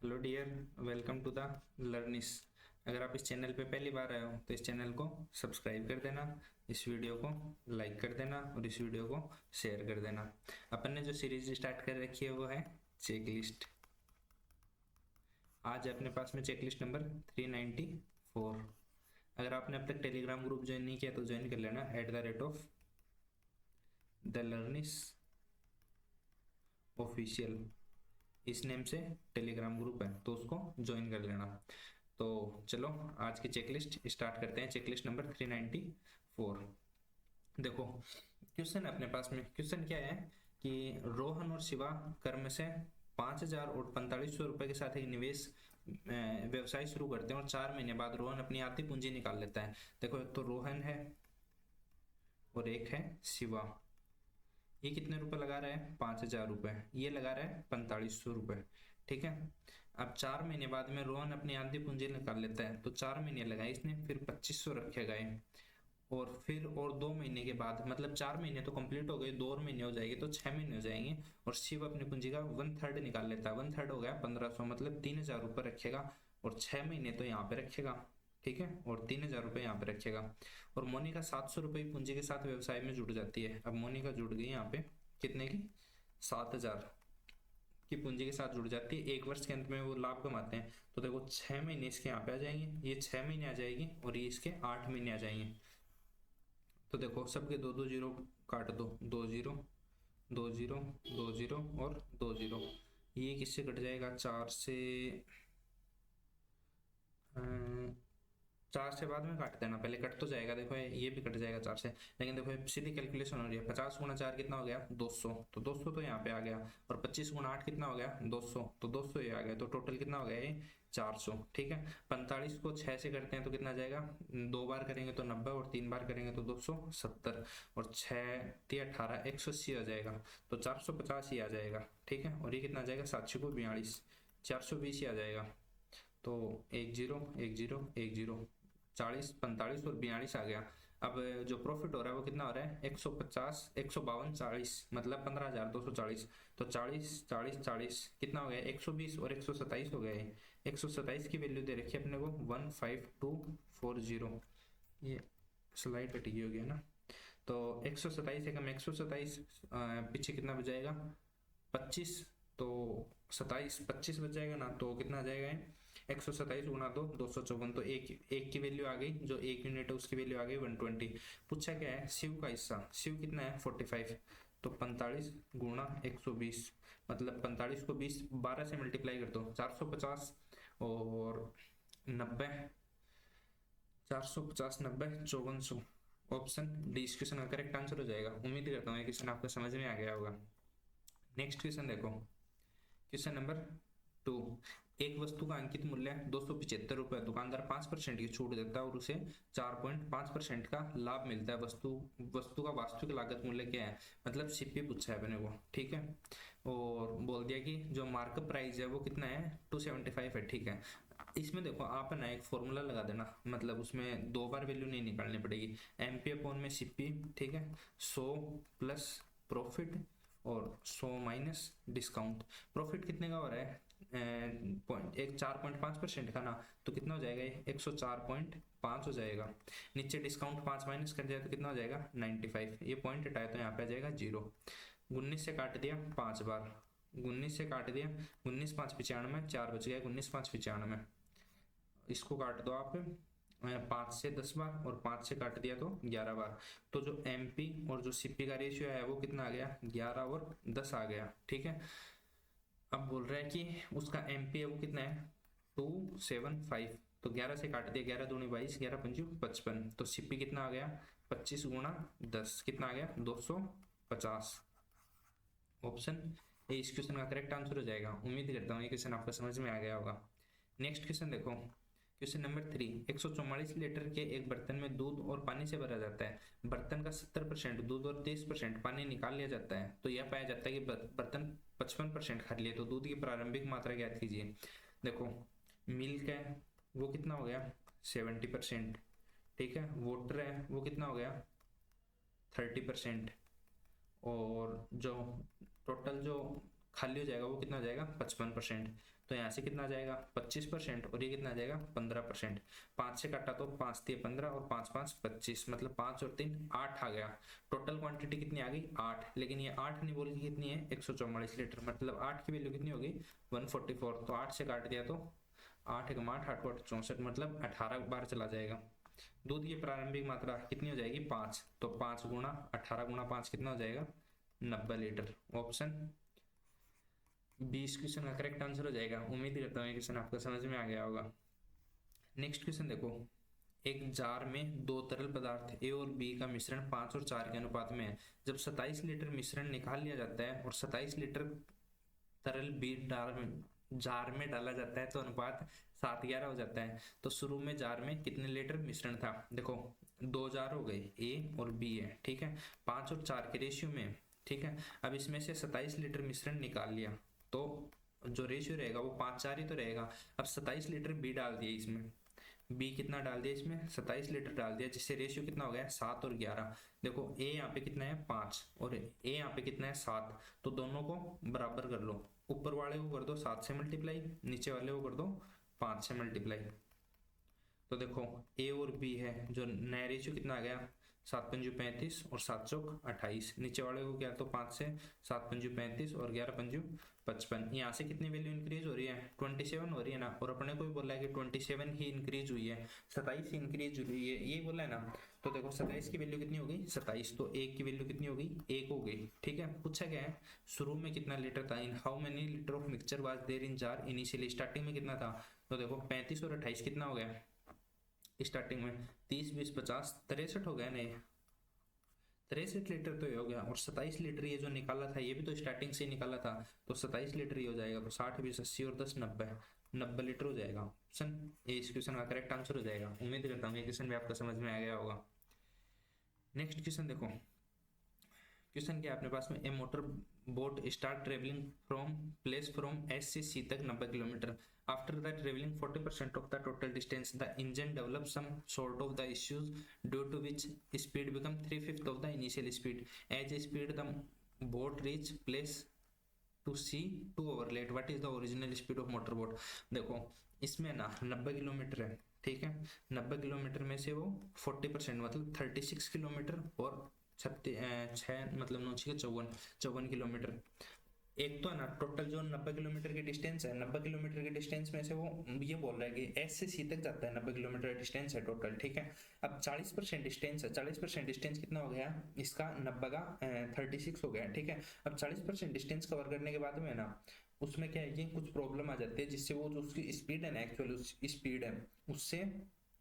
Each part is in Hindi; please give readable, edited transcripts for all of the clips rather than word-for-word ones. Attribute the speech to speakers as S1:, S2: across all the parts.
S1: Hello dear, welcome to the लर्निस। अगर आप इस चैनल पे पहली बार आए हो तो इस चैनल को सब्सक्राइब कर देना, इस वीडियो को लाइक कर देना और इस वीडियो को शेयर कर देना। अपन ने जो सीरीज स्टार्ट कर रखी है वो है चेक लिस्ट। आज अपने पास में चेक लिस्ट नंबर 394। अगर आपने अब तक टेलीग्राम ग्रुप ज्वाइन नहीं किया तो ज्वाइन कर लेना @ऑफ द लर्निस ऑफिशियल। इस नेम से टेलीग्राम ग्रुप है तो उसको ज्वाइन कर लेना। तो चलो आज की चेकलिस्ट स्टार्ट करते हैं। Checklist number 394। देखो, क्वेश्चन अपने पास में क्वेश्चन क्या है कि रोहन और शिवा कर्म से 5,000 और 4,500 रुपए के साथ एक निवेश व्यवसाय शुरू करते हैं और 4 महीने बाद रोहन अपनी आधी पूंजी निकाल लेता है। देखो, एक तो रोहन है और एक है शिवा। ये कितने रुपए लगा रहा है? 5,000 रुपए। ये लगा रहा है 4,500 रुपए। ठीक है। अब 4 महीने बाद में रोहन अपनी आधी पूंजी निकाल लेता है तो 4 महीने लगाए इसने, फिर 2,500 रखे गए और फिर और 2 महीने के बाद, मतलब 4 महीने तो कंप्लीट हो गए, 2 और महीने हो जाएंगे तो 6 महीने हो जाएंगे। और शिव अपनी पूंजी का 1/3 निकाल लेता है। 1/3 हो गया 1,500, मतलब 3,000 रुपये रखेगा और 6 महीने तो यहाँ पे रखेगा। ठीक है। और 3,000 रुपये यहाँ पे रखेगा। और मोनिका 700 रुपये पूंजी के साथ व्यवसाय में जुड़ जाती है। अब मोनिका जुड़ गई यहाँ पे कितने की? 7,000 की पूंजी के साथ जुड़ जाती है। 1 वर्ष के अंत में वो लाभ कमाते हैं। तो देखो 6 महीने इसके यहाँ पे आ जाएंगे, ये 6 महीने आ जाएगी और ये इसके 8 महीने आ जाएंगे। तो देखो सबके 2 2 जीरो काट दो, 2 जीरो 2 जीरो 2 जीरो और 2 जीरो। ये किससे कट जाएगा? 4 से 4 से बाद में काट देना, पहले कट तो जाएगा। देखो ये भी कट जाएगा 4 से, लेकिन देखो सीधी कैलकुलेशन हो रही है। 50 गुणा 4 कितना हो गया? 200। तो 200 तो यहाँ पे आ गया। और 25 गुणा 8 कितना हो गया? 200। तो 200 ये आ गया। तो टोटल कितना हो गया ये? 400। ठीक है। 45 को 6 से करते हैं तो कितना जाएगा? 2 बार करेंगे तो 90 और 3 बार करेंगे तो 270 और 6 3 18 180 आ जाएगा। तो 450 ही आ जाएगा। ठीक है। और ये कितना आ जाएगा? 7 को 42 420 ही आ जाएगा। तो 1 0 1 0 1 0 40 45 और 42 आ गया। अब जो प्रॉफिट हो रहा है वो कितना हो रहा है? 150 152 40, मतलब 15,240। तो 40 40 40 कितना हो गया? 120 और 127 हो गए। 127 की वैल्यू दे रखी है अपने को 15240। ये स्लाइड कटी हो गया ना। तो 127 एकम 127 पीछे कितना बचाएगा? 25। तो 27 25 बच जाएगा ना, तो कितना आ जाएगा? 127 गुणा 2 254। तो एक की वैल्यू आ गई, जो 1 यूनिट है उसकी वैल्यू आ गई 120। पूछा क्या है? शिव का हिस्सा। शिव कितना है? 45। तो 45 गुणा 120, मतलब 45 को 20 12 से मल्टीप्लाई कर दो, 450 और 90, 450 90 5400। ऑप्शन डी इस क्वेश्चन का करेक्ट आंसर हो जाएगा। उम्मीद करता हूँ ये क्वेश्चन आपको समझ में आ गया होगा। नेक्स्ट क्वेश्चन देखो, क्वेश्चन नंबर 2। एक वस्तु का अंकित मूल्य 275 रुपए, दुकानदार 5% की छूट देता है और उसे 4.5% का लाभ मिलता है। वस्तु का वास्तविक लागत मूल्य क्या है? मतलब सीपी पूछा है अपने को। ठीक है। और बोल दिया कि जो मार्कअप प्राइस है वो कितना है? 275 है। ठीक है। इसमें देखो आप ना एक फॉर्मूला लगा देना, मतलब उसमें 2 बार वैल्यू नहीं निकालनी पड़ेगी। एमपी अपॉन में सीपी। ठीक है। 100 प्लस प्रॉफिट और 100 माइनस डिस्काउंट। प्रॉफिट कितने का हो रहा है? 4.5% का ना, तो कितना हो जाएगा? ये 104.5 हो जाएगा। नीचे डिस्काउंट 5 माइनस कर दिया तो कितना हो जाएगा? 95। ये पॉइंट हटाया तो यहाँ पे आ जाएगा 0। 19 से काट दिया 5 बार, 19 से काट दिया, 19 5 95, 4 बच गया, 19 5 95। इसको काट दो आप 5 से 10 बार और 5 से काट दिया तो 11 बार। तो जो एमपी और जो सीपी का रेशियो है वो कितना आ गया? 11 और 10 आ गया। ठीक है। अब बोल रहा है कि उसका एमपी है वो कितना है? 275। तो 11 से काट दिया, 11 दूनी 22, 11 पंजी 55। तो सीपी कितना आ गया? 25 गुणा 10 कितना आ गया? 250। ऑप्शन ए इस क्वेश्चन का करेक्ट आंसर हो जाएगा। उम्मीद करता हूँ ये क्वेश्चन आपको समझ में आ गया होगा। नेक्स्ट क्वेश्चन देखो, क्वेश्चन नंबर 3। 144 लीटर के एक बर्तन में दूध और पानी से भरा जाता है। बर्तन का 70% दूध और 30% पानी निकाल लिया जाता है, तो यह पाया जाता है कि बर्तन 55% खाली है। तो दूध की प्रारंभिक मात्रा ज्ञात कीजिए। देखो मिल्क है वो कितना हो गया? 70%। ठीक है। वाटर है वो कितना हो गया? 30%। और जो टोटल जो खाली हो जाएगा वो कितना हो जाएगा 55%। तो यहाँ से कितना आ जाएगा 25% और ये कितना आ जाएगा 15%। 5 से काटा तो 5 3 15 और 5 5 25, मतलब 5 और 3 8 आ गया। टोटल क्वांटिटी कितनी आ गई 8, लेकिन ये 8 नहीं बोल के कितनी है 144 लीटर, मतलब 8 की वैल्यू कितनी होगी 144। तो 8 से काट दिया तो 8 एक 8 8 8 64, मतलब 18 बार चला जाएगा। दूध की प्रारंभिक मात्रा कितनी हो जाएगी 5, तो 5 गुणा 18 गुणा 5 कितना हो जाएगा 90 लीटर। ऑप्शन 20 क्वेश्चन का करेक्ट आंसर हो जाएगा। उम्मीद करता हूँ क्वेश्चन आपको समझ में आ गया होगा। नेक्स्ट क्वेश्चन देखो, एक जार में दो तरल पदार्थ ए और बी का मिश्रण 5 और 4 के अनुपात में है। जब 27 लीटर मिश्रण निकाल लिया जाता है और 27 लीटर तरल बी जार में डाला जाता है तो अनुपात 7:11 हो जाता है। तो शुरू में जार में कितने लीटर मिश्रण था? देखो 2 जार हो गए, ए और बी है, ठीक है, 5 और 4 के रेशियो में, ठीक है। अब इसमें से 27 लीटर मिश्रण निकाल लिया तो जो रेशियो रहेगा वो 5 4 ही तो रहेगा। अब 27 लीटर बी डाल दिए इसमें, बी कितना डाल दिया इसमें 27 लीटर डाल दिया, जिससे रेशियो कितना हो गया 7 और 11। देखो ए यहाँ पे कितना है 5 और ए यहाँ पे कितना है 7, तो दोनों को बराबर कर लो। ऊपर वाले को कर दो 7 से मल्टीप्लाई, नीचे वाले को कर दो 5 से मल्टीप्लाई। तो देखो ए और बी है, जो नया रेशियो कितना आ गया 7 पंजू 35 और 7 चौक 28। नीचे वाले को क्या तो 5 से 7 पंजू 35 और 11 पंजू 55। यहाँ से कितनी वैल्यू इंक्रीज हो रही है 27 हो रही है ना, और अपने को भी बोला है कि 27 ही इंक्रीज हुई है, 27 ही इंक्रीज हुई है, ये बोला है ना। तो देखो 27 की वैल्यू कितनी होगी 27, तो 1 की वैल्यू कितनी होगी 1 हो गई, ठीक है। पूछा गया है शुरू में कितना लीटर था, in how many litre of mixture was there in jar initially, starting में कितना था। तो देखो 35 और 28 कितना हो गया स्टार्टिंग में, 30 20 50 63 हो गया ना, 63 लीटर तो ये हो गया। और 27 लीटर ये जो निकाला था ये भी तो स्टार्टिंग से ही निकाला था, तो 27 लीटर ही हो जाएगा। तो 60 20 80 और 10 90 लीटर हो जाएगा। ऑप्शन ए इस क्वेश्चन का करेक्ट आंसर हो जाएगा। उम्मीद करता हूँ ये क्वेश्चन भी आपको समझ में आ गया होगा। नेक्स्ट क्वेश्चन देखो, क्वेश्चन क्या अपने पास में, a motor boat start travelling from place from S से सी तक 90 kilometre. After that traveling 40% of the total distance, the engine develops some sort of the issues due to which speed become 3/5 of the initial speed. As speed the boat reach place to sea 2 hour late. What is the original speed of motor boat? देखो इसमें ना 90 किलोमीटर है, ठीक है। 90 किलोमीटर में से वो 40% मतलब 36 किलोमीटर और 6 मतलब 9 54 किलोमीटर। एक तो है ना टोटल जो 90 किलोमीटर की डिस्टेंस है, 90 किलोमीटर की डिस्टेंस में से वो ये बोल रहा है कि एस से सी तक जाता है, 90 किलोमीटर डिस्टेंस है टोटल, ठीक है। अब 40% डिस्टेंस है, 40% डिस्टेंस कितना हो गया इसका 90 का 36 हो गया, ठीक है। अब 40% डिस्टेंस कवर करने के बाद में ना उसमें क्या है कि कुछ प्रॉब्लम आ जाती है, जिससे वो जो उसकी स्पीड है ना एक्चुअल स्पीड है उससे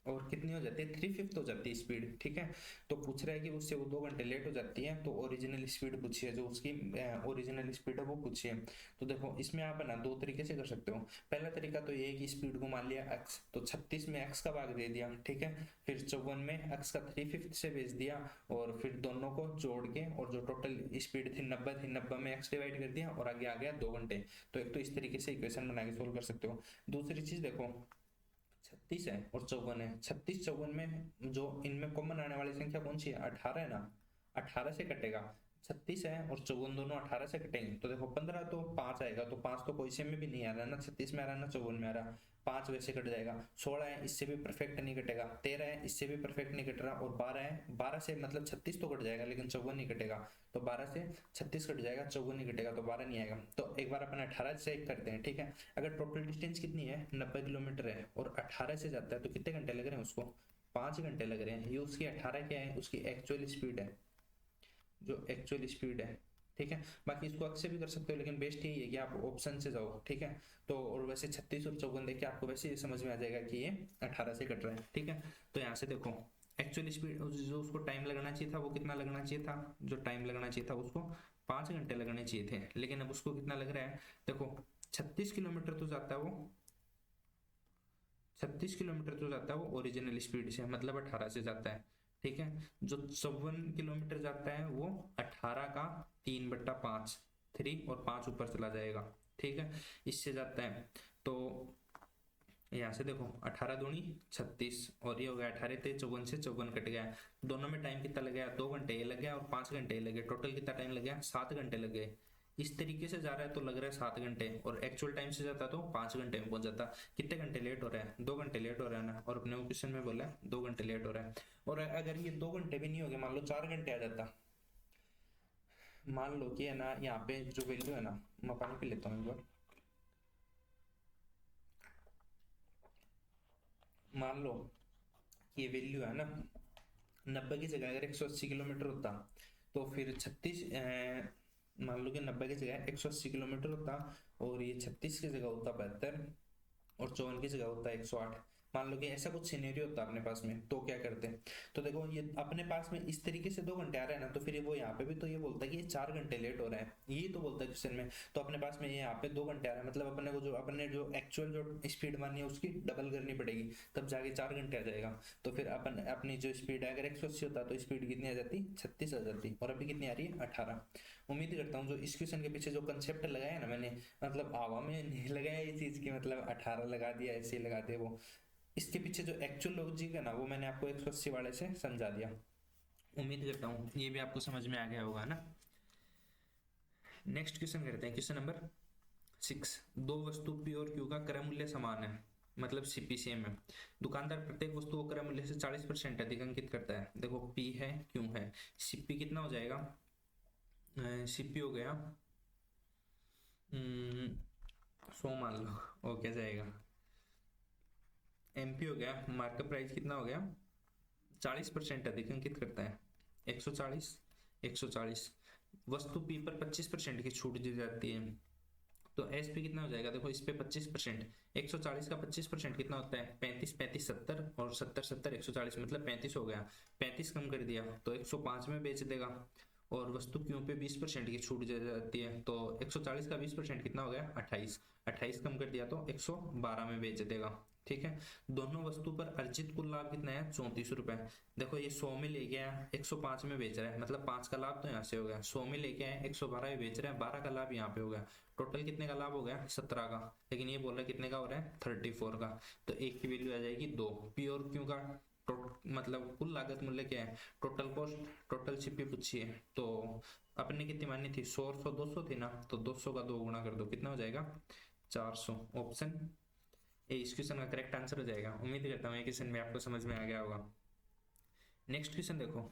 S1: और कितनी हो जाती है 3/5 हो जाती है स्पीड, ठीक है। तो पूछ रहा है कि उससे वो 2 घंटे लेट हो जाती है, तो ओरिजिनल स्पीड पूछिए, जो उसकी ओरिजिनल स्पीड है वो पूछिए। तो देखो इसमें आप है ना 2 तरीके से कर सकते हो। पहला तरीका तो ये है कि स्पीड को मान लिया x, तो 36 में x का भाग दे दिया, ठीक है। फिर 54 में x का 3/5 से भेज दिया और फिर दोनों को जोड़ के, और जो टोटल स्पीड थी 90 थी, 90 में x डिवाइड कर दिया और आगे आ गया 2 घंटे। तो एक तो इस तरीके से इक्वेशन बना के सोल्व कर सकते हो। दूसरी चीज देखो 36 है और 54 है, 36 54 में जो इनमें कॉमन आने वाली संख्या कौन सी है 18 है ना, 18 से कटेगा। 36 है और 54 दोनों 18 से कटेंगे, तो देखो 15 तो 5 आएगा, तो 5 तो कोई से में भी नहीं आ रहा ना, 36 में आ रहा ना 54 में आ रहा, 5 वैसे कट जाएगा। 16 है इससे भी परफेक्ट नहीं कटेगा, 13 है इससे भी परफेक्ट नहीं कट रहा, और 12 है, 12 से मतलब 36 तो कट जाएगा लेकिन 54 नहीं कटेगा, तो 12 से 36 कट जाएगा, 54 नहीं कटेगा, तो 12 नहीं आएगा। तो एक बार अपन 18 से एक करते हैं, ठीक है। अगर टोटल डिस्टेंस कितनी है 90 किलोमीटर है और 18 से जाता है तो कितने घंटे लग रहे हैं उसको 5 घंटे लग रहे हैं। ये उसकी 18 क्या है उसकी एक्चुअल स्पीड है, जो एक्चुअल स्पीड है, ठीक है। बाकी इसको अक्से भी कर सकते हो, लेकिन बेस्ट यही है कि आप ऑप्शन से जाओ, ठीक है। तो और वैसे 36 और 54 देख के आपको वैसे ये समझ में आ जाएगा कि ये 18 से कट रहा है, ठीक है। तो यहाँ से देखो एक्चुअल स्पीड जो उसको टाइम लगना चाहिए था वो कितना लगना चाहिए था, जो टाइम लगना चाहिए था उसको 5 घंटे लगने चाहिए थे, लेकिन अब उसको कितना लग रहा है देखो 36 किलोमीटर तो जाता है वो, 36 किलोमीटर तो जाता है वो ओरिजिनल स्पीड से, मतलब 18 से जाता है, ठीक है। जो 54 किलोमीटर जाता है वो 18 का 3/5, 3 और 5 ऊपर चला जाएगा, ठीक है, इससे जाता है। तो यहाँ से देखो 18 दूनी 36 और ये हो गया 18 थे 54 से 54 कट गया। दोनों में टाइम कितना लग गया 2 घंटे ये लग गया और 5 घंटे ये लग गए, टोटल कितना टाइम लग गया 7 घंटे लग गए। इस तरीके से जा रहा है तो लग रहा है 7 घंटे, और एक्चुअल टाइम से जाता तो 5 घंटे में पहुंच जाता। कितने घंटे लेट हो रहा है? 2 घंटे लेट हो रहा है ना, और अपने को क्वेश्चन में बोला है 2 घंटे लेट हो रहा है। और अगर ये 2 घंटे भी नहीं हो गए, मान लो 4 घंटे आ जाता, मान लो कि है ना यहाँ पे जो वैल्यू है ना, मैं पानी पी लेता हूँ एक बार। मान लो ये वैल्यू है ना 90 की जगह अगर 180 किलोमीटर होता, तो फिर 36, मान लो कि 90 की जगह 180 किलोमीटर होता, और ये 36 की जगह होता 72, और 54 की जगह होता है 108। मान लो कि ऐसा कुछ सिनेरियो होता अपने पास में, तो क्या करते हैं? तो देखो ये अपने पास में इस तरीके से 2 घंटे आ रहे हैं ना, तो फिर वो यहाँ पे भी तो ये बोलता है कि ये 4 घंटे लेट हो रहा है, यही तो बोलता है क्वेश्चन में। तो अपने पास में ये यहाँ पे 2 घंटे आ रहा है, मतलब अपने को जो अपने जो एक्चुअल जो स्पीड मानी है उसकी डबल करनी पड़ेगी, तब जाके 4 घंटे आ जाएगा। तो फिर अपन अपनी जो स्पीड है अगर 180 होता तो स्पीड कितनी आ जाती? 36 आ जाती, और अभी कितनी आ रही है? 18। उम्मीद करता हूँ जो इस क्वेश्चन के पीछे जो कंसेप्ट लगाया ना मैंने, मतलब हवा में नहीं लगाया ये चीज की, मतलब 18 लगा दिया ऐसे लगा दिया, वो इसके पीछे जो एक्चुअल लॉजिक है ना वो मैंने आपको 180 वाले से समझा दिया। उम्मीद करता हूँ ये भी आपको समझ में आ गया होगा ना। नेक्स्ट क्वेश्चन करते हैं, क्वेश्चन नंबर 6। दो वस्तु पी और क्यू का क्रय मूल्य समान है, मतलब सीपीसीएम है। दुकानदार प्रत्येक वस्तु को क्रय मूल्य से 40% अधिक अंकित करता है। देखो पी है, क्यू है, सीपी कितना हो जाएगा? सीपी हो गया 100 मान लो, वो क्या जाएगा? एमपी हो गया, मार्केट प्राइस कितना हो गया? 40% अधिक अंकित करता है, 140 140। वस्तु पी पर 25% की छूट दी जाती है, तो एस पी कितना हो जाएगा? देखो इस पे 25%, 140 का 25% कितना होता है? 35 35 70, और 70 70 140, मतलब 35 हो गया। 35 कम कर दिया तो 105 में बेच देगा। और वस्तु क्यों पे 20% की छूट दी जाती है, तो 140 का 20% कितना हो गया? 28। 28 कम कर दिया तो 112 में बेच देगा। ठीक है, दोनों वस्तु पर अर्जित कुल लाभ कितना है? 34 रुपए। देखो ये 100 में ले गया, 105 में बेच रहा है, मतलब 5 का लाभ तो यहाँ से हो गया। 100 में लेके आए, 112 में बेच रहा है, 12 का लाभ यहाँ पे हो गया। टोटल कितने का लाभ हो गया? 17 का। लेकिन ये बोल रहा है कितने का हो रहा है? 34 का। तो एक की वैल्यू आ जाएगी 2। पी और क्यू का मतलब कुल लागत मूल्य क्या है? टोटल कॉस्ट, टोटल सीपी पूछी है, तो अपने कितनी मानी थी? 100 और 100 200 थी ना, तो 200 का 2 गुणा कर दो, कितना हो जाएगा? 400। ऑप्शन ए इस क्वेश्चन का करेक्ट आंसर हो जाएगा। उम्मीद करता हूँ ये क्वेश्चन में आपको समझ में आ गया होगा। नेक्स्ट क्वेश्चन देखो,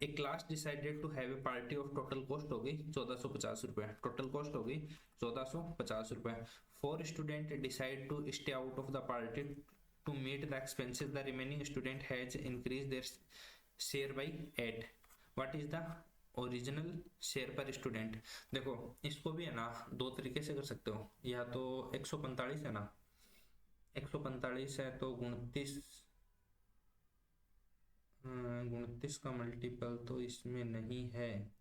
S1: a class decided to have a party of total cost हो गई 1450 रुपए। टोटल कॉस्ट हो गई 1450 रुपए। 4 student decide to stay out of the party to meet the expenses. The remaining student has increase their share by 8। What is the original share per student? देखो इसको भी है ना दो तरीके से कर सकते हो, या तो 145 है ना, 145 है तो 29 का मल्टीपल तो इसमें नहीं है।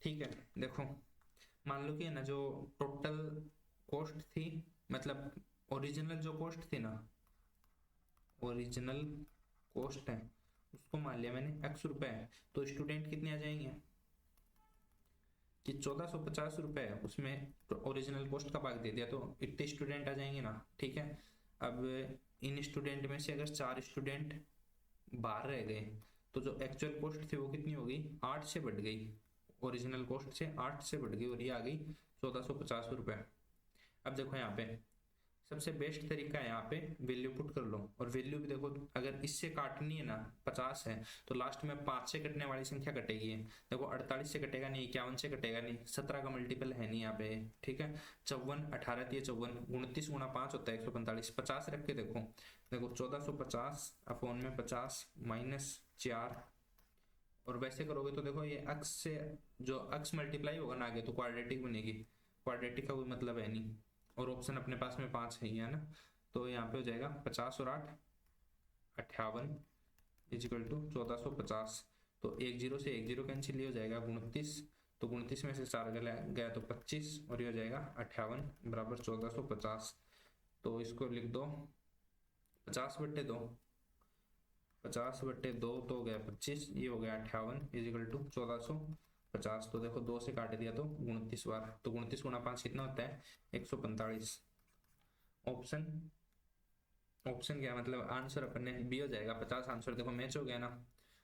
S1: ठीक है, देखो मान लो कि है ना जो टोटल कॉस्ट थी, मतलब ओरिजिनल जो कॉस्ट थी ना, ओरिजिनल कॉस्ट है उसको मान लिया मैंने x रुपए है, तो स्टूडेंट कितने आ जाएंगे कि 1450 रुपए है, उसमें ओरिजिनल कॉस्ट का भाग दे दिया तो इतने स्टूडेंट आ जाएंगे ना। ठीक है, अब इन स्टूडेंट में से अगर 4 स्टूडेंट बाहर रह गए, तो जो एक्चुअल कॉस्ट थी वो कितनी हो गई? 8 से बढ़ गई, ओरिजिनल कॉस्ट से 8 से बढ़ गई, और ये आ गई 1450 रुपए। अब देखो यहाँ पे सबसे बेस्ट तरीका है, यहाँ पे वैल्यू पुट कर लो, और वैल्यू भी देखो अगर इससे काटनी है ना 50 है, तो लास्ट में 5 से कटने वाली संख्या कटेगी। देखो 48 से कटेगा नहीं, 51 से कटेगा नहीं, 17 का मल्टीपल है नहीं यहाँ पे। ठीक है, 54 18 दिए 54, 29 गुणा 5 होता है 145। 50 रख के देखो, देखो 1450 अपॉन में 50 माइनस 4, और वैसे करोगे तो देखो ये अक्स से जो अक्स मल्टीप्लाई होगा ना आगे, तो क्वाड्रेटिक बनेगी। क्वाड्रेटिक का कोई मतलब है नहीं, और ऑप्शन अपने पास में 5 है ना, तो यहाँ पे हो जाएगा 50 और 8 58 इजिकल टू 1450। तो 1 0 से 1 0 कैंसिल, ये हो जाएगा 29, तो 29 में से 4 गया तो 25, और ये हो जाएगा 58 बराबर 1450। तो इसको लिख दो 50/2, 50/2 तो हो गया 25, ये हो गया 58 इजिकल टू 1450। तो देखो 2 से काट दिया तो 29 बार, तो 29 गुणा 5 कितना होता है? 145। ऑप्शन ऑप्शन क्या मतलब आंसर अपने बी हो जाएगा 50। आंसर देखो मैच हो गया ना।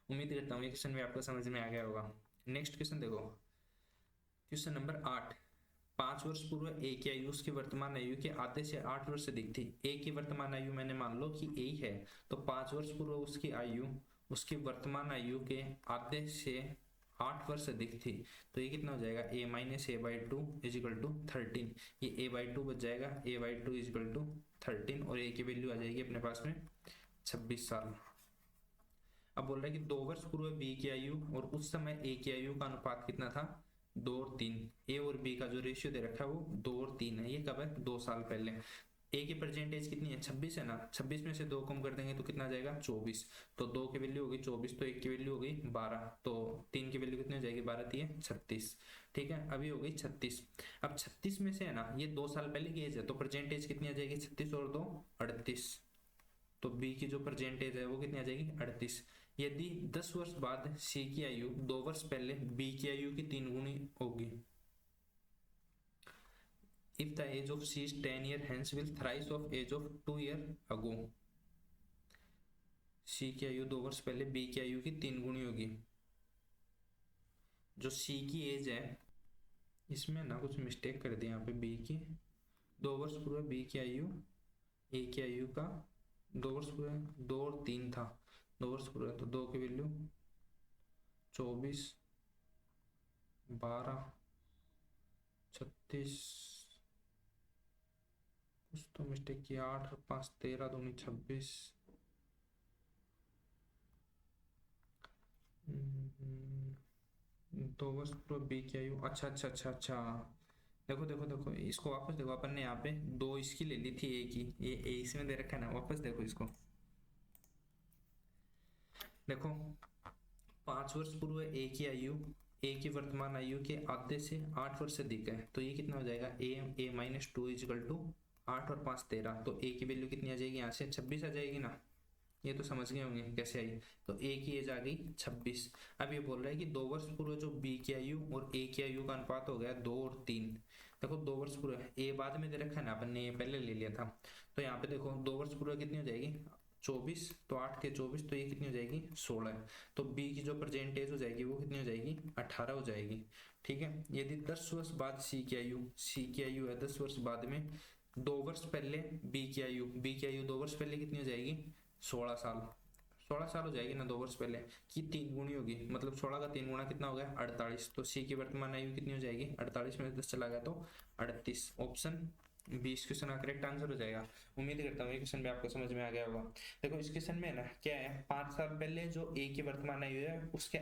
S1: उम्मीद करता हूँ ये क्वेश्चन भी आपको समझ में आ गया होगा। नेक्स्ट क्वेश्चन देखो, क्वेश्चन नंबर 8, 5 वर्ष पूर्व ए की आयु उसकी वर्तमान आयु के आधे से 8 वर्ष अधिक थी। ए की वर्तमान आयु मैंने मान लो कि ए है, तो 5 वर्ष पूर्व उसकी आयु उसकी वर्तमान आयु के आधे से 8 वर्ष अधिक थी। तो ये कितना हो जाएगा, a minus a by two equal to 13। ये a बाई टू बच जाएगा, a by two equal to 13, और a की वैल्यू आ जाएगी अपने पास में 26 साल। अब बोल रहा है कि 2 वर्ष पूर्व b की आयु और उस समय a की आयु का अनुपात कितना था, 2 और 3। ए और बी का जो रेशियो दे रखा है वो 2 और 3 है। ये कब है, 2 साल पहले। ए की परसेंटेज कितनी है, 26 है ना, 26 में से 2 कम कर देंगे तो कितना आ जाएगा, 24। तो 2 की वैल्यू होगी 24, तो 1 की वैल्यू हो गई 12, तो 3 की वैल्यू कितनी हो जाएगी, 12 3 36। ठीक है, अभी हो गई 36। अब 36 में से है ना, ये 2 साल पहले की एज है, तो परसेंटेज कितनी आ जाएगी, 36 और 2 38। तो बी की जो परसेंटेज है वो कितनी आ जाएगी, 38। यदि 10 वर्ष बाद सी की आयु 2 वर्ष पहले बी की आयु की 3 गुनी होगी, if the age of C is 10 year hence will thrice of age of 2 year ago। C की आयु 2 वर्ष पहले B की आयु की 3 गुनी होगी। जो C की एज है, इसमें ना कुछ मिस्टेक कर दी यहाँ पे, B की 2 वर्ष पूर्व B की आयु A की आयु का 2 वर्ष पूर्व 2 और 3 था, 2 वर्ष पूर्व, तो 2 की वैल्यू 24 12 36, कुछ तो मिस्टेक किया, 8 और 5 13 दूनी 26। 2 वर्ष पूर्व बी की आयु, अच्छा अच्छा अच्छा अच्छा, देखो देखो देखो इसको वापस देखो, अपन ने यहाँ पे 2 इसकी ले ली थी ए की, ये ए इसमें दे रखा है ना, वापस देखो इसको, देखो 5 वर्ष पूर्व ए की आयु ए की वर्तमान आयु के आधे से 8 वर्ष अधिक है, तो ये कितना हो जाएगा, ए माइनस टू इजिकल टू 8 और 5 13। तो ए की वैल्यू कितनी आ जाएगी, यहाँ से 26 आ जाएगी ना, ये तो समझ गए होंगे कैसे आई। तो ए की एज आ गई 26। अब ये बोल रहा है कि 2 वर्ष पूर्व जो बी की आयु और ए की आयु का अनुपात हो गया 2 और 3। देखो 2 वर्ष पूर्व, ए बाद में दे रखा है ना, अपन ने ये पहले ले लिया था, तो यहाँ पे देखो 2 वर्ष पूर्व कितनी हो जाएगी, 24, तो 8 के 24, तो ये कितनी हो जाएगी 16। तो बी की जो परसेंटेज हो जाएगी वो कितनी हो जाएगी, 18 हो जाएगी। ठीक है, यदि 10 वर्ष बाद सी की आयु है 10 वर्ष बाद में, 2 वर्ष पहले बी की आयु 2 वर्ष पहले कितनी हो जाएगी, 16 साल। 16 साल हो जाएगी ना 2 वर्ष पहले की 3 गुनी होगी, मतलब 16 का 3 गुना कितना हो गया, 48। तो सी की वर्तमान आयु कितनी हो जाएगी, 48 में 10 चला गया तो 38। ऑप्शन 20 क्वेश्चन का करेक्ट आंसर हो जाएगा। उम्मीद करता हूँ ये क्वेश्चन भी आपको समझ में आ गया होगा। देखो इस क्वेश्चन में ना क्या है, 5 साल पहले जो ए की वर्तमान आयु है उसके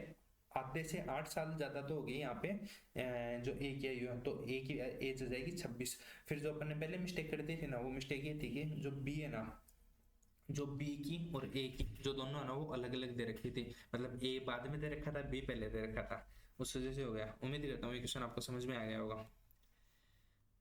S1: आधे से 8 साल ज्यादा तो हो गई यहाँ पे जो ए की आयु है, तो ए की एज हो जाएगी 26। फिर जो अपन ने पहले मिस्टेक कर दी थी ना, वो मिस्टेक ये थी कि जो बी है ना, जो बी की और ए की जो दोनों है ना वो अलग अलग दे रखी थी, मतलब ए बाद में दे रखा था, बी पहले दे रखा था, उस वजह से हो गया। उम्मीद करता हूँ ये क्वेश्चन आपको समझ में आ गया होगा।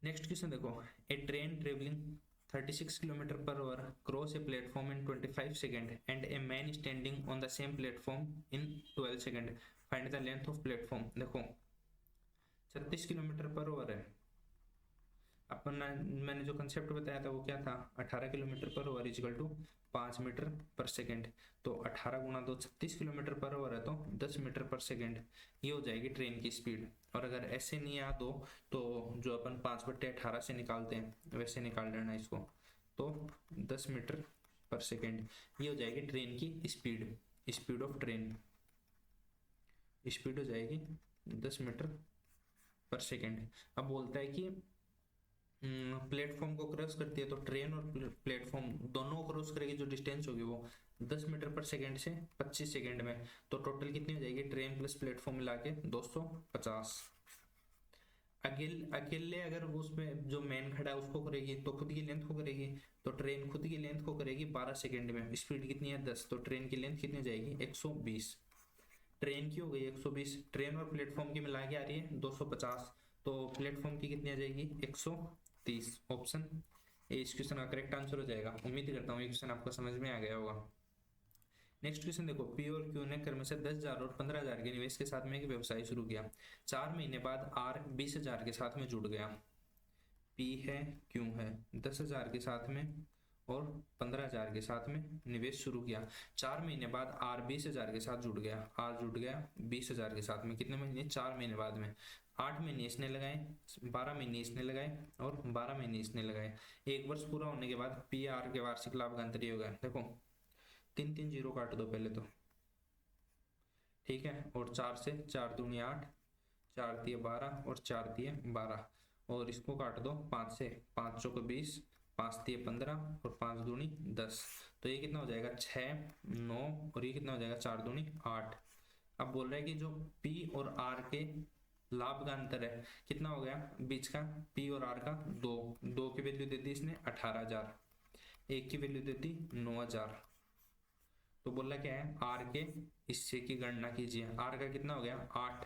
S1: नेक्स्ट क्वेश्चन देखो, a train travelling 36 kilometre per hour cross a platform in 25 second and a man standing on the same platform in 12 second, find the length of platform. देखो 36 किलोमीटर पर आवर है, अपन मैंने जो कंसेप्ट बताया था वो क्या था, 18 kilometre per hour equal to 5 metre per second. तो 18 गुणा 2 36 किलोमीटर पर आवर है, तो 10 मीटर पर सेकंड ये हो जाएगी ट्रेन की स्पीड। और अगर ऐसे नहीं याद हो तो जो अपन 5/18 से निकालते हैं वैसे निकाल लेना इसको, तो 10 मीटर पर सेकंड ये हो जाएगी ट्रेन की स्पीड ऑफ ट्रेन, स्पीड हो जाएगी 10 मीटर पर सेकंड। अब बोलता है कि प्लेटफॉर्म को क्रॉस करती है, तो ट्रेन और प्लेटफॉर्म दोनों को क्रॉस करेगी, जो डिस्टेंस होगी वो 10 मीटर पर सेकंड से 25 सेकंड में, तो टोटल कितनी हो जाएगी ट्रेन प्लस प्लेटफॉर्म मिला के 250। अकेले अगर उसमें जो मैन खड़ा है उसको करेगी तो खुद की लेंथ को करेगी, तो ट्रेन खुद की लेंथ को करेगी 12 सेकंड में, स्पीड कितनी है 10, तो ट्रेन की लेंथ कितनी जाएगी 120। ट्रेन की हो गई 120, ट्रेन और प्लेटफॉर्म की मिला के आ रही है 250, तो प्लेटफॉर्म की कितनी आ जाएगी 130। ऑप्शन ए इस क्वेश्चन का करेक्ट आंसर हो जाएगा। उम्मीद करता हूँ ये क्वेश्चन आपको समझ में आ गया होगा। नेक्स्ट क्वेश्चन देखो, पी और क्यू ने क्रमशः 10,000 और 15,000 के निवेश के साथ में एक व्यवसाय शुरू किया। 4 महीने बाद आर 20,000 के साथ में जुड़ गया। पी है, क्यू है, 10,000 के साथ में और 15,000 के साथ में निवेश शुरू किया। 4 महीने बाद आर 20,000 के साथ जुड़ गया, आर जुड़ गया 20,000 के साथ में, कितने महीने, 4 महीने बाद में। 8 महीने इसने लगाए, 12 महीने इसने लगाए और 12 महीने इसने लगाए। 1 वर्ष पूरा होने के बाद पी आर के वार्षिक लाभ का अंतर ये होगा। देखो 3 जीरो काट दो पहले तो, ठीक है, और 4 से 4 दूनी 8, 4 दिए 12 और 4 दिए 12, और इसको काट दो 5 से, 5 चौको 20, 5 दिए 15 और 5 दूनी 10। तो ये कितना हो जाएगा 6, 9 और ये कितना हो जाएगा 4 दूनी 8। अब बोल रहा है कि जो P और R के लाभ का अंतर है कितना हो गया बीच का, P और R का 2 की वैल्यू दे दी इसने 18,000, 1 की वैल्यू दे दी 9,000। तो बोल रहा क्या है R के हिस्से की गणना कीजिए। R का कितना हो गया 8,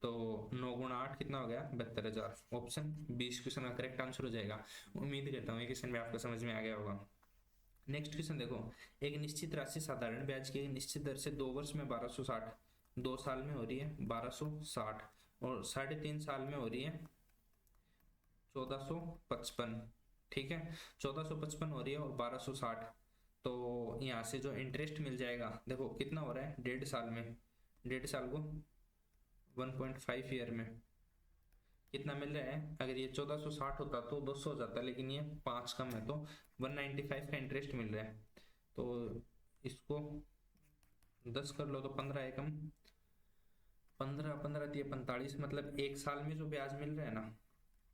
S1: तो 9 गुणा 8 कितना हो गया 72,000। ऑप्शन 20 क्वेश्चन का करेक्ट आंसर हो जाएगा। उम्मीद करता हूँ ये क्वेश्चन भी आपको समझ में आ गया होगा। नेक्स्ट क्वेश्चन देखो, एक निश्चित राशि साधारण ब्याज की निश्चित दर से 2 वर्ष में 1260, 2 साल में हो रही है 1260 और 3.5 साल में हो रही है 1455, ठीक है, 1455 हो रही है और 1260। तो यहाँ से जो इंटरेस्ट मिल जाएगा देखो कितना हो रहा है 1.5 साल में, 1.5 साल को 1.5 ईयर में कितना मिल रहा है। अगर ये 1460 होता तो 200 हो जाता, लेकिन ये 5 कम है तो 195 का इंटरेस्ट मिल रहा है। तो इसको 10 कर लो तो 15 एकम 15, 15 दिए 45, मतलब 1 साल में जो ब्याज मिल रहा है ना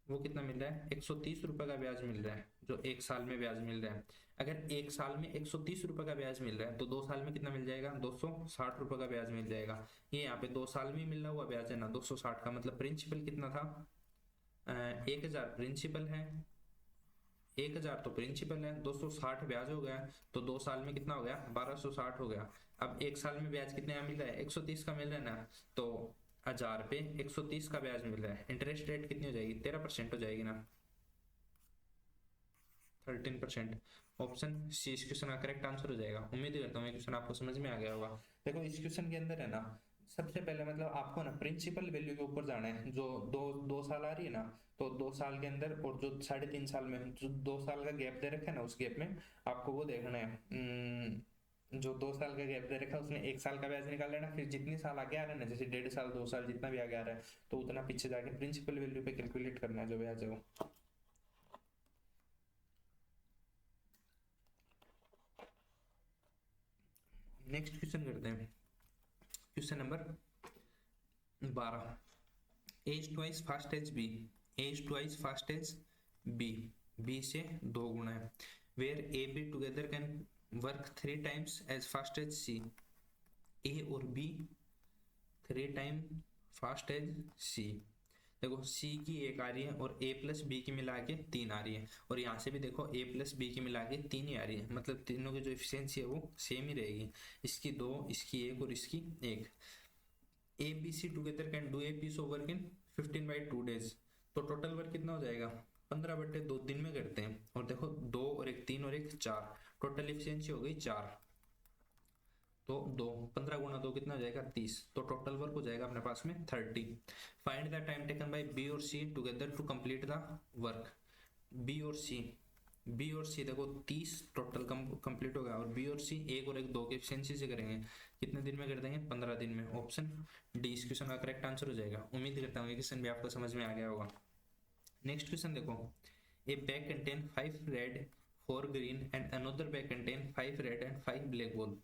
S1: वो कितना मिल रहा है 130 रुपए का ब्याज मिल रहा है, जो 1 साल में ब्याज मिल रहा है। अगर 1 साल में 130 रुपए का ब्याज मिल रहा है तो 2 साल में कितना मिल जाएगा 260 रुपए का ब्याज मिल जाएगा। ये यहाँ पे 2 साल में मिल रहा हुआ ब्याज है ना 260 का, मतलब प्रिंसिपल कितना था 1000 प्रिंसिपल है, 1000 तो प्रिंसिपल है, 260 ब्याज हो गया, तो 2 साल में कितना हो गया 1260 हो गया। अब 1 साल में ब्याज कितने का मिल रहा है 130 का मिल रहा है ना, तो 1000 पे 130 का ब्याज मिल रहा है। इंटरेस्ट रेट कितनी हो जाएगी 13% हो जाएगी ना, 13%। ऑप्शन सी इस क्वेश्चन का करेक्ट आंसर हो जाएगा। उम्मीद करता हूँ ये क्वेश्चन आपको समझ में आ गया होगा। देखो इस क्वेश्चन के अंदर है ना सबसे पहले मतलब आपको ना प्रिंसिपल वैल्यू के ऊपर जाना है, जो 2 साल आ रही है ना, तो 2 साल के अंदर और जो 3.5 साल में जो 2 साल का गैप दे रखा है ना उस गैप में आपको वो देखना है। जो 2 साल का गैप दे रखा है उसमें 1 साल का ब्याज निकाल लेना, फिर जितने साल आगे आ रहे हैं ना जैसे 1.5 साल 2 साल जितना भी आगे आ रहा है तो उतना पीछे जाके प्रिंसिपल वैल्यू पे कैलकुलेट करना है जो ब्याज है वो। नेक्स्ट क्वेश्चन करते हैं, question number 12। A is twice fast as B, A is twice fast as B, B से 2 गुना है, where A B together can work 3 times as fast as C, A और B 3 times fast as C। देखो C की 1 आ रही है और A प्लस B की मिला के 3 आ रही है, और यहाँ से भी देखो A प्लस B की मिला के 3 ही आ रही है, मतलब तीनों की जो एफिशिएंसी है वो सेम ही रहेगी, इसकी 2, इसकी 1 और इसकी 1। A B C together can do a piece of work in 15/2 days, तो टोटल वर्क कितना हो जाएगा 15/2 दिन में करते हैं। और देखो 2 और 1 3 और 1 4, टोटल एफिशिएंसी हो गई 4, तो 2 15 गुना 2 कितना हो जाएगा 30, तो टोटल वर्क हो जाएगा अपने पास में 30। Find the time taken by B और C together to complete the work. B और सी देखो 30 टोटल कंप्लीट होगा, और बी और सी 1 और 1 2 के एफिशिएंसी से करेंगे, कितने दिन में कर देंगे 15 दिन में। ऑप्शन डी इस क्वेश्चन का करेक्ट आंसर हो जाएगा। उम्मीद करता हूँ ये क्वेश्चन भी आपको समझ में आ गया होगा। नेक्स्ट क्वेश्चन देखो, a bag contain 5 red 4 green and another bag contain 5 red and 5 black ball.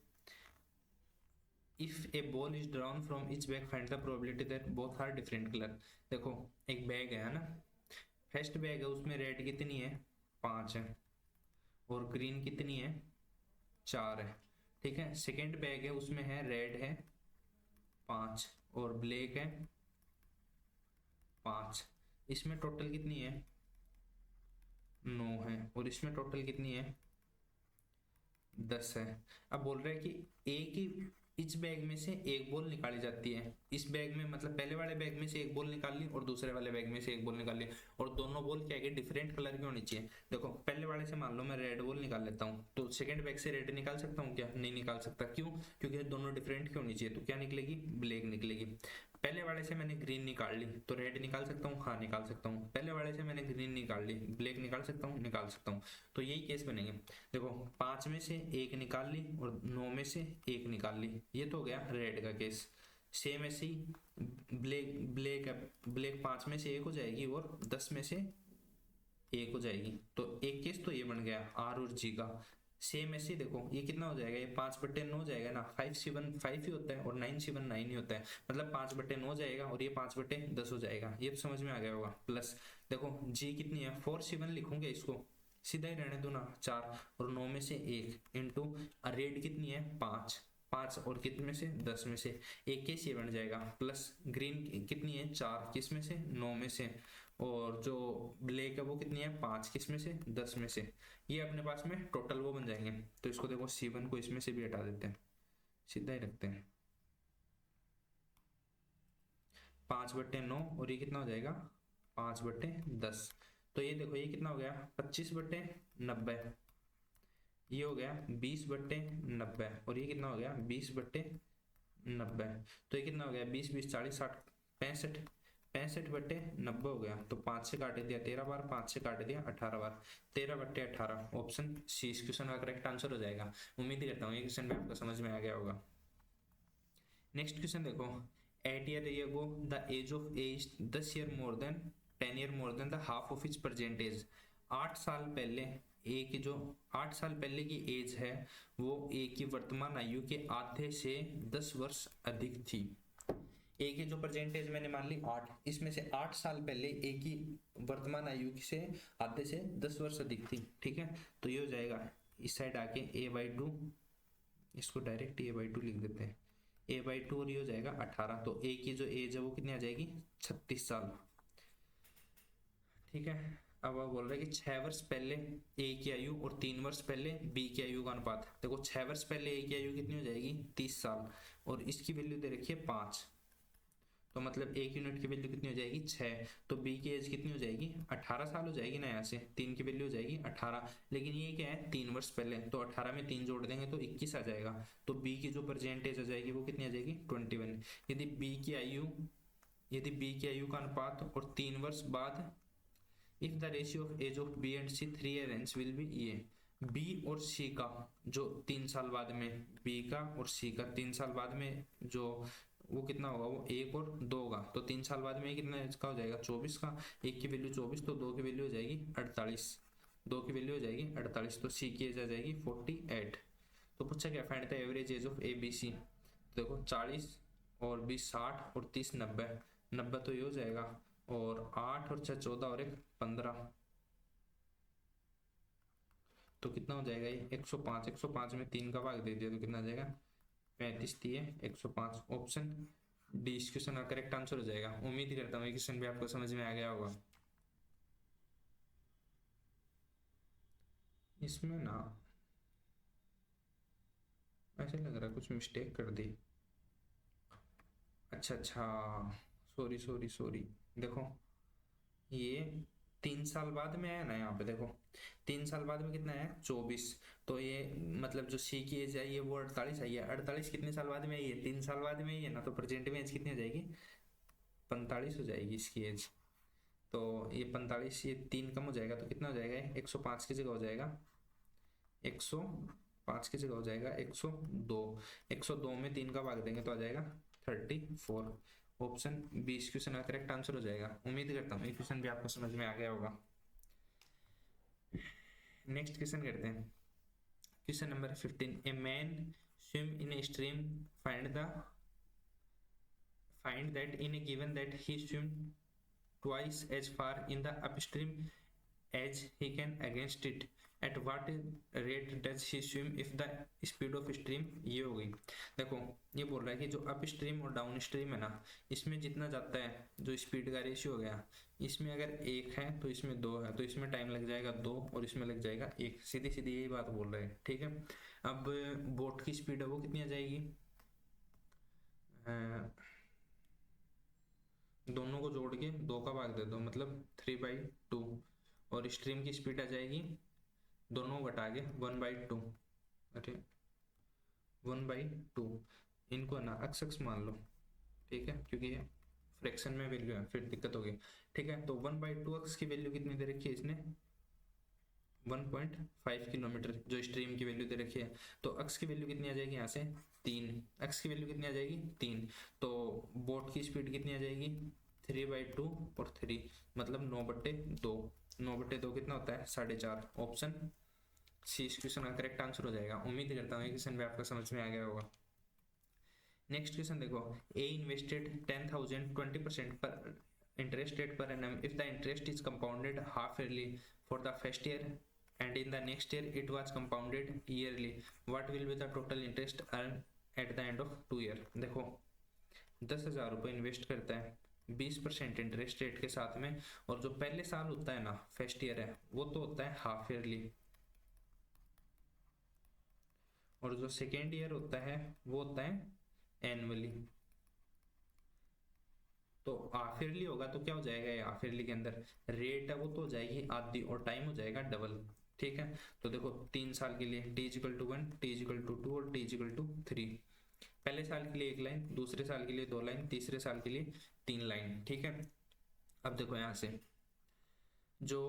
S1: If a ball is drawn from each bag find the probability that both are different colour. देखो एक बैग है ना, फर्स्ट बैग है उसमें रेड कितनी है 5 है और ग्रीन कितनी है 4 है, ठीक है। सेकेंड बैग है उसमें है रेड है 5 और ब्लैक है 5, इसमें टोटल कितनी है 9 है, और इसमें टोटल कितनी है 10 है। अब बोल रहा है कि एक ही इस बैग में से एक बॉल निकाली जाती है, इस बैग में मतलब पहले वाले बैग में से एक बॉल निकाल ली और दूसरे वाले बैग में से एक बॉल निकाल ली, और दोनों बॉल क्या है डिफरेंट कलर की होनी चाहिए। देखो पहले वाले से मान लो मैं रेड बॉल निकाल लेता हूँ, तो सेकंड बैग से रेड निकाल सकता हूँ क्या, नहीं निकाल सकता। क्यों, क्योंकि दोनों डिफरेंट की होनी चाहिए, तो क्या निकलेगी ब्लैक निकलेगी। पहले वाले से मैंने ग्रीन निकाल ली तो रेड निकाल सकता हूँ, हाँ निकाल सकता हूँ। पहले वाले से मैंने ग्रीन निकाल ली, ब्लैक निकाल सकता हूँ, निकाल सकता हूँ। तो यही केस बनेंगे। देखो 5 में से 1 निकाल ली और 9 में से 1 निकाल ली, ये तो हो गया रेड का केस। सेम ऐसे ही ब्लैक ब्लैक ब्लैक 5 में से एक हो जाएगी और 10 में से एक हो जाएगी। तो एक केस तो ये बन गया आर और जी का। सेम ऐसे ही देखो ये कितना हो जाएगा, ये 5/9 हो जाएगा ना, 5/7 ही होता है और 9/9 ही होता है, मतलब 5/9 जाएगा और ये 5/10 हो जाएगा। ये समझ में आ गया होगा। प्लस देखो जी कितनी है, 4/7 लिखूंगे इसको, सीधा ही रहने दो ना 4 और 9 में से एक इंटू रेड कितनी है 5, 5 और कितने में से 10 में से, एक केस ये बन जाएगा। प्लस ग्रीन कितनी है 4, किस में से 9 में से, और जो ब्लैक है वो कितनी है 5, किस में से 10 में से। ये अपने पास में टोटल वो बन जाएंगे। तो इसको देखो C1 को इसमें से भी हटा देते हैं, सीधा ही रखते हैं 5/9 और ये कितना हो जाएगा 5/10। तो ये देखो ये कितना हो गया 25/90, ये हो गया 20/90 और ये कितना हो गया 20/90। तो ये कितना हो गया 20 20 40 60 65, 65/90 हो गया। तो 5 से काट दिया 13 बार, 5 से काट दिया 18 बार, 13/18। ऑप्शन सी इस क्वेश्चन का करेक्ट आंसर हो जाएगा। उम्मीद करता हूँ ये क्वेश्चन में आपको समझ में आ गया होगा। नेक्स्ट क्वेश्चन देखो, 8 year ago the age of A is 10 year more than 10 year more than the half of its present age। 8 साल पहले ए की जो 8 साल पहले की एज है वो ए की वर्तमान आयु के आधे से 10 वर्ष अधिक थी। ए की जो प्रेजेंट एज मैंने मान ली 8, इसमें से 8 साल पहले ए की वर्तमान आयु से आधे से 10 वर्ष अधिक थी। ठीक है, तो ये हो जाएगा इस साइड आके a/2, इसको डायरेक्ट a/2 लिख देते हैं, a/2 और ये हो जाएगा 18। तो ए की जो एज है वो कितनी आ जाएगी 36 साल। ठीक है, अब वो बोल रहा है कि 6 वर्ष पहले ए की आयु और 3 वर्ष पहले बी की आयु का अनुपात। देखो 6 वर्ष पहले ए की आयु कितनी हो जाएगी 30 साल और इसकी वैल्यू दे रखी है 5, तो मतलब एक यूनिट की वैल्यू कितनी हो जाएगी 6। तो बी की एज कितनी हो जाएगी 18 साल हो जाएगी ना, यहाँ से 3 की वैल्यू हो जाएगी 18, लेकिन ये क्या है 3 वर्ष पहले, तो 18 में 3 जोड़ देंगे तो 21 आ जाएगा। तो बी की जो परसेंट एज आ जाएगी वो कितनी आ जाएगी 21। यदि बी की आयु का अनुपात और 3 वर्ष बाद, if the ratio of age of B and C 3 year hence will be, ये बी और सी का जो 3 साल बाद में, बी का और सी का 3 साल बाद में जो वो कितना होगा, वो 1 और 2 होगा। तो 3 साल बाद में कितना इसका हो जाएगा 24 का, 1 की वैल्यू 24 तो 2 की वैल्यू हो जाएगी 48, 2 की वैल्यू हो जाएगी 48। तो सी की एज आ जाएगी 48। तो पूछा क्या, find the average age of A B C. देखो 40 और 20 60 और 30 90, 90 तो ये हो जाएगा, और 8 और 6 14 और 1 15, तो कितना हो जाएगा ये 105। 105 में 3 का भाग दे दिया तो कितना आ जाएगा 35 दिए 105। ऑप्शन डी इस क्वेश्चन का करेक्ट आंसर हो जाएगा। उम्मीद करता हूँ ये क्वेश्चन भी आपको समझ में आ गया होगा। इसमें ना ऐसे लग रहा है कुछ मिस्टेक कर दी। अच्छा सॉरी, देखो ये 3 साल बाद में आया ना, यहाँ पे देखो 3 साल बाद में कितना है 24, तो ये मतलब जो सी की एज आई है वो 48 आई है। 48 कितने साल बाद में आई है 3 साल बाद में आई है ना, तो प्रेजेंट में एज कितनी हो जाएगी 45 हो जाएगी इसकी एज। तो ये 45, ये 3 कम हो जाएगा तो कितना हो जाएगा 105 की जगह हो जाएगा 105 की जगह हो जाएगा 102। 102 में 3 का भाग देंगे तो आ जाएगा 34। ऑप्शन बी इस क्वेश्चन का करेक्ट आंसर हो जाएगा। उम्मीद करता हूँ ये क्वेश्चन भी आपको समझ में आ गया होगा। नेक्स्ट क्वेश्चन करते हैं, question number 15। A man swim in a stream, find that in a given that he swim twice as far in the upstream as he can against it, at what rate does he swim if the speed of stream, ये हो गई। देखो ये बोल रहा है कि जो अप स्ट्रीम और डाउन स्ट्रीम है ना, इसमें जितना जाता है जो स्पीड का रेशियो हो गया, इसमें अगर 1 है तो इसमें 2 है, तो इसमें टाइम लग जाएगा 2 और इसमें लग जाएगा 1। सीधी सीधी यही बात बोल रहे हैं। ठीक है, अब बोट की स्पीड है वो कितनी आ जाएगी, दोनों को जोड़ के 2 का भाग दे दो मतलब 3/2, और स्ट्रीम की स्पीड आ जाएगी दोनों घटा के 1/2। अरे 1/2, इनको ना अक्स मान लो, ठीक है, क्योंकि ये फ्रैक्शन में वैल्यू है फिर दिक्कत होगी। ठीक है, तो 1/2 अक्स की वैल्यू कितनी दे रखी है इसने 1.5 किलोमीटर, जो स्ट्रीम की वैल्यू दे रखी है। तो अक्स की वैल्यू कितनी आ जाएगी यहाँ से 3, एक्स की वैल्यू कितनी आ जाएगी 3, तो बोट की स्पीड कितनी आ जाएगी 3/2 और 3 मतलब 9/2, 9/2 कितना होता है 4.5। ऑप्शन सी इस क्वेश्चन का करेक्ट आंसर हो जाएगा। उम्मीद करता हूँ ये क्वेश्चन भी आपको समझ में आ गया होगा। नेक्स्ट क्वेश्चन देखो, ए इन्वेस्टेड 10,000 20% पर interest rate per annum if the interest is compounded half yearly for the first year and in the next year it was compounded yearly, what will be the total interest earned at the end of 2 year। देखो 10,000 रुपये इन्वेस्ट करता है 20% इंटरेस्ट रेट के साथ में, और जो पहले साल होता है ना फर्स्ट ईयर है वो तो होता है हाफ ईयरली, और जो सेकेंड ईयर होता है वो होता है एनुअली। तो हाफ ईयरली होगा तो क्या हो जाएगा, ये हाफ ईयरली के अंदर रेट है वो तो हो जाएगी आधी और टाइम हो जाएगा डबल। ठीक है, तो देखो 3 साल के लिए t=1, t=2 और t=3। पहले साल के लिए 1 लाइन, दूसरे साल के लिए 2 लाइन, तीसरे साल के लिए 3 लाइन। ठीक है, अब देखो यहाँ से जो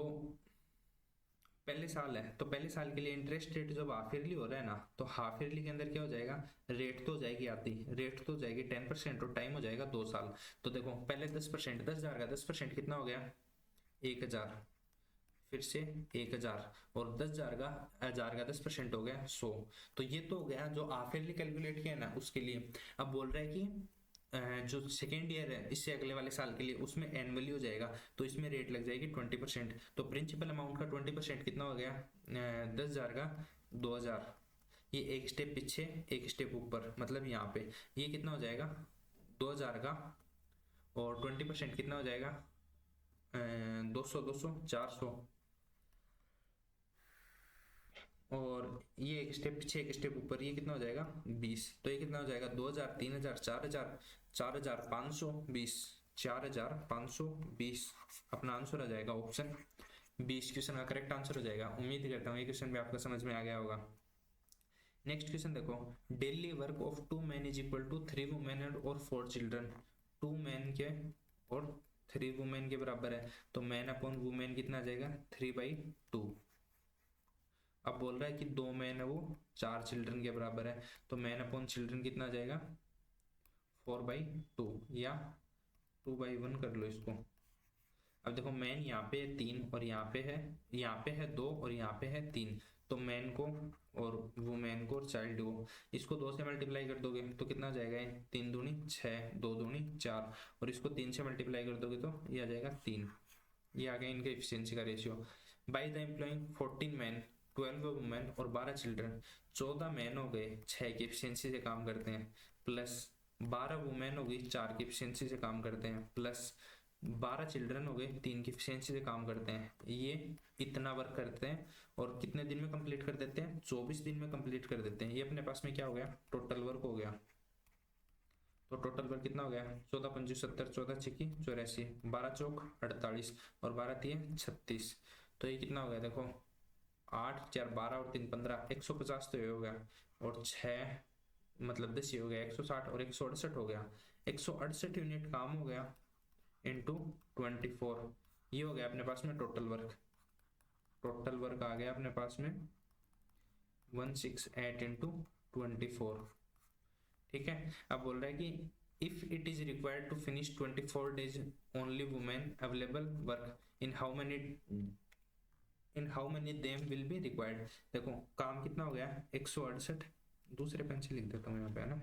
S1: पहले साल है तो पहले साल के लिए इंटरेस्ट रेट जब हाफ ईयरली हो रहा है ना, तो हाफ ईयरली के अंदर क्या हो जाएगा, रेट तो हो जाएगी आधी, रेट तो हो जाएगी 10% और टाइम हो जाएगा 2 साल। तो देखो पहले 10%, 10,000 का 10% कितना हो गया 1,000, फिर से 1,000 और 10,000 का 10% हो गया 100। तो ये तो हो गया जो हाफ ईयरली कैलकुलेट किया ना उसके लिए। अब बोल रहा है कि जो सेकेंड ईयर है इससे अगले वाले साल के लिए उसमें एनुअली हो जाएगा, तो इसमें रेट लग जाएगी 20%। तो प्रिंसिपल अमाउंट का 20% कितना हो गया 10,000 का 2,000, ये एक स्टेप पीछे एक स्टेप ऊपर, मतलब यहाँ पे ये कितना हो जाएगा 2,000 का, और 20% कितना हो जाएगा 200, 200 400, और ये एक स्टेप पीछे एक स्टेप ऊपर, ये कितना हो जाएगा 20। तो ये कितना हो जाएगा 2,000, 3,000, 4,000, 4,520, 4,520 अपना आंसर आ जाएगा ऑप्शन 20 क्वेश्चन का करेक्ट आंसर हो जाएगा। उम्मीद करता हूँ ये क्वेश्चन भी आपको समझ में आ गया होगा। नेक्स्ट क्वेश्चन देखो, daily work of 2 men is equal to 3 women और 4 चिल्ड्रन। 2 men के और 3 women के बराबर है, तो मैन अपॉन वुमेन कितना आ जाएगा 3/2। अब बोल रहा है कि 2 मैन है वो 4 चिल्ड्रन के बराबर है, तो मैन अपॉन चिल्ड्रन कितना आ जाएगा 4/2 या 2/1 कर लो इसको। अब देखो मैन यहाँ पे 3 और यहाँ पे है 2 और यहाँ पे है 3, तो मैन को और वुमेन को और चाइल्ड को इसको 2 से मल्टीप्लाई कर दोगे तो कितना आ जाएगा 3 दूनी 6, 2 दूनी 4, और इसको 3 से मल्टीप्लाई कर दोगे तो ये आ जाएगा 3। ये आ गया इनका एफिशिएंसी का ratio. By the employing 14 man 12 women और 12 चिल्ड्रन, 14 मैन हो गए 6 की एफिशिएंसी से काम करते हैं, प्लस 12 वुमेन हो गई 4 की एफिशिएंसी से काम करते हैं, प्लस 12 चिल्ड्रन हो गए 3 की एफिशिएंसी से काम करते हैं। ये इतना वर्क करते हैं और कितने दिन में कंप्लीट कर देते हैं 24 दिन में कंप्लीट कर देते हैं। ये अपने पास में क्या हो गया टोटल वर्क हो गया। तो टोटल वर्क कितना हो गया 14 पंजे 70, 14 छिकी 84, 12 चौक 48 और 12 तिये 36। तो ये कितना हो गया देखो 8 4 12 और 3 15, 150 तो ये हो गया, और 6 मतलब 10 ये हो गया 160 और 168 हो गया। 168 यूनिट काम हो गया इंटू 24, ये हो गया अपने पास में टोटल वर्क। टोटल वर्क आ गया अपने पास में 168 इंटू 24। ठीक है, अब बोल रहा है कि if it is required to finish 24 days only women available work in how many them will be required. देखो काम कितना हो गया 168, दूसरे पेन से लिख देता हूँ यहाँ पे है ना,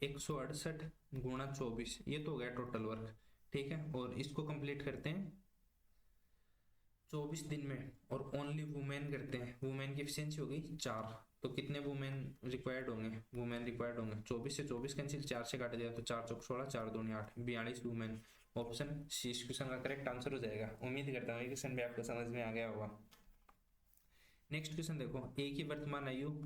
S1: 168 गुणा 24, ये तो हो गया टोटल वर्क। ठीक है, और इसको कंप्लीट करते हैं 24 दिन में, और ओनली वुमेन करते हैं, वुमेन की एफिशिएंसी हो गई 4, तो कितने वुमेन रिक्वायर्ड होंगे, वुमेन रिक्वायर्ड होंगे 24 से 24 कैंसिल, 4 से काटा जाए तो 4 चौक 16, 4 दूनी 8, 42 वुमेन। ऑप्शन सी इस क्वेश्चन का करेक्ट आंसर हो जाएगा। उम्मीद करता हूँ ये क्वेश्चन भी आपको समझ में आ गया होगा। नेक्स्ट क्वेश्चन देखो, ए की वर्तमान आयु और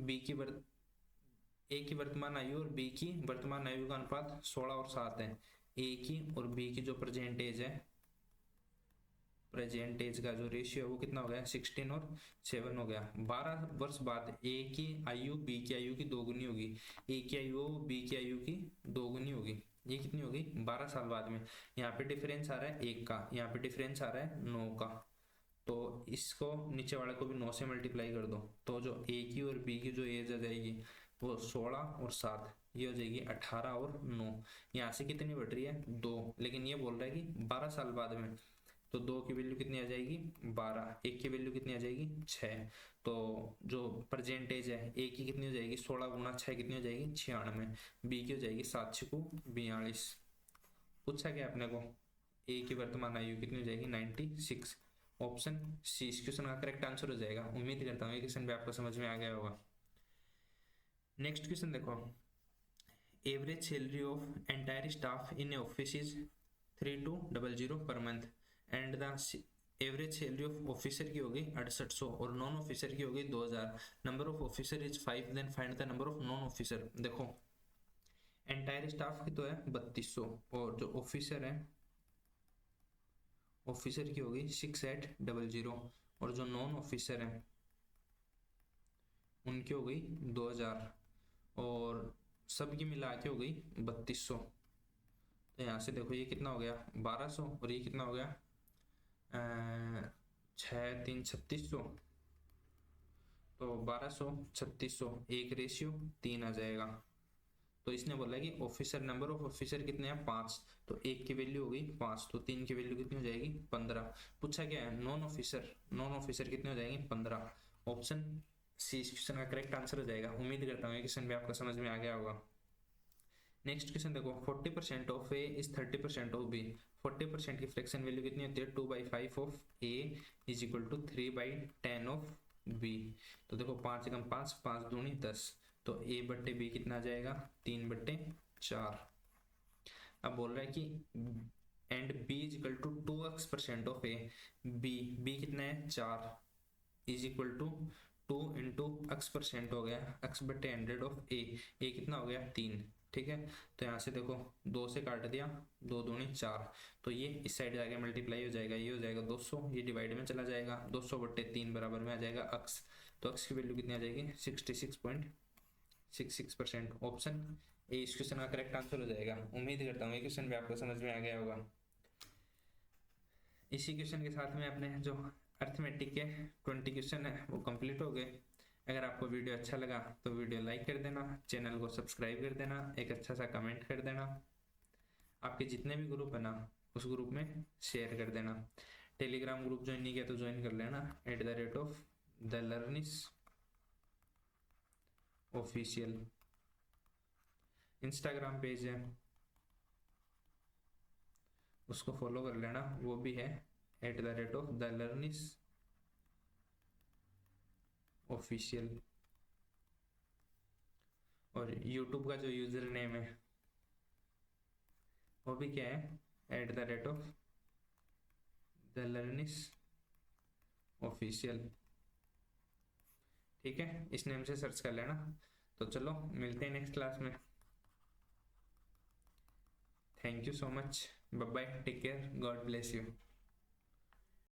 S1: बी की वर्तमान आयु का अनुपात 16 और 7 है। ए की और बी की जो प्रेजेंट एज है, प्रेजेंट एज का जो रेशियो है वो कितना हो गया 16 और 7 हो गया। 12 वर्ष बाद ए की आयु बी की आयु की दोगुनी होगी, ए की आयु बी की आयु की दोगुनी होगी। ये कितनी होगी 12 साल बाद में। यहाँ पे डिफरेंस आ रहा है 1 का, यहाँ पे डिफरेंस आ रहा है 9 का, तो इसको नीचे वाले को भी 9 से मल्टीप्लाई कर दो, तो जो ए की और बी की जो एज आ जाएगी वो 16 और 7, ये हो जाएगी 18 और 9। यहाँ से कितनी बढ़ रही है 2, लेकिन ये बोल रहा है कि 12 साल बाद में, तो 2 की वैल्यू कितनी आ जाएगी 12, 1 की वैल्यू कितनी आ जाएगी 6। तो जो परसेंटेज है ए की कितनी हो जाएगी 16 गुना 6 कितनी हो जाएगी 96, बी की हो जाएगी 7 6 42। पूछा गया अपने को ए की वर्तमान आयु कितनी हो जाएगी 96। ऑप्शन सी इस क्वेश्चन का करेक्ट आंसर हो जाएगा। उम्मीद करता हूँ ये क्वेश्चन भी आपको समझ में आ गया होगा। नेक्स्ट क्वेश्चन देखो, average salary of entire staff in office is 3200 per month and the average salary of officer की होगी 6800 और नॉन ऑफिसर की होगी 2000। Number of officer is 5, then find the number of non officer. देखो एंटायर स्टाफ की तो है 3200 और जो ऑफिसर है ऑफिसर की होगी 6800 और जो नॉन ऑफिसर है उनकी हो गई 2000 और सबकी मिला के हो गई 3200। तो यहाँ से देखो ये कितना हो गया 1200 और ये कितना हो गया 6 3 3600। तो 1200 3600 एक रेशियो 3 आ जाएगा। तो इसने बोला कि ऑफिसर नंबर ऑफ ऑफिसर कितने हैं 5, तो एक की वैल्यू हो गई 5, तो 3 की वैल्यू कितनी हो जाएगी 15। पूछा क्या है नॉन ऑफिसर कितने हो जाएंगे 15। ऑप्शन सी इस क्वेश्चन का करेक्ट आंसर हो जाएगा। उम्मीद करता हूँ ये क्वेश्चन भी आपको समझ में आ गया होगा। नेक्स्ट क्वेश्चन देखो, 40% of A is 30% of B. 40% की फ्रैक्शन वैल्यू कितनी होती है 2/5 of A is equal to 3/10 of B. तो देखो 5 एकम 5, 5 दूनी 10, तो a बट्टे बी कितना आ जाएगा 3/4। अब बोल रहा है कि and b is equal to 2x% of A. B कितना है 4 is equal to 2 into x% हो गया x/100 ऑफ ए कितना हो गया 3। ठीक है, तो यहाँ से देखो 2 से काट दिया, 2 दूनी 4, तो ये इस साइड जाके मल्टीप्लाई हो जाएगा, ये हो जाएगा 200, ये डिवाइड में चला जाएगा 200/3 बराबर में आ जाएगा x। तो x की वैल्यू कितनी आ जाएगी 66.66%। ऑप्शन ए इस क्वेश्चन का करेक्ट आंसर हो जाएगा। उम्मीद करता हूँ ये क्वेश्चन भी आपको समझ में आ गया होगा। इसी क्वेश्चन के साथ में अपने जो अर्थमेटिक के 20 क्वेश्चन है वो कंप्लीट हो गए। अगर आपको वीडियो अच्छा लगा तो वीडियो लाइक कर देना, चैनल को सब्सक्राइब कर देना, एक अच्छा सा कमेंट कर देना, आपके जितने भी ग्रुप है ना उस ग्रुप में शेयर कर देना। टेलीग्राम ग्रुप ज्वाइन नहीं किया तो ज्वाइन कर लेना @the_learnis ऑफिशियल। इंस्टाग्राम पेज है उसको फॉलो कर लेना, वो भी है @the_learnis ऑफिशियल। और यूट्यूब का जो यूजर नेम है वो भी क्या है @the_learnis ऑफिशियल। ठीक है, इस नेम से सर्च कर लेना। तो चलो मिलते हैं नेक्स्ट क्लास में। Thank you so much, bye bye, take care, God bless you.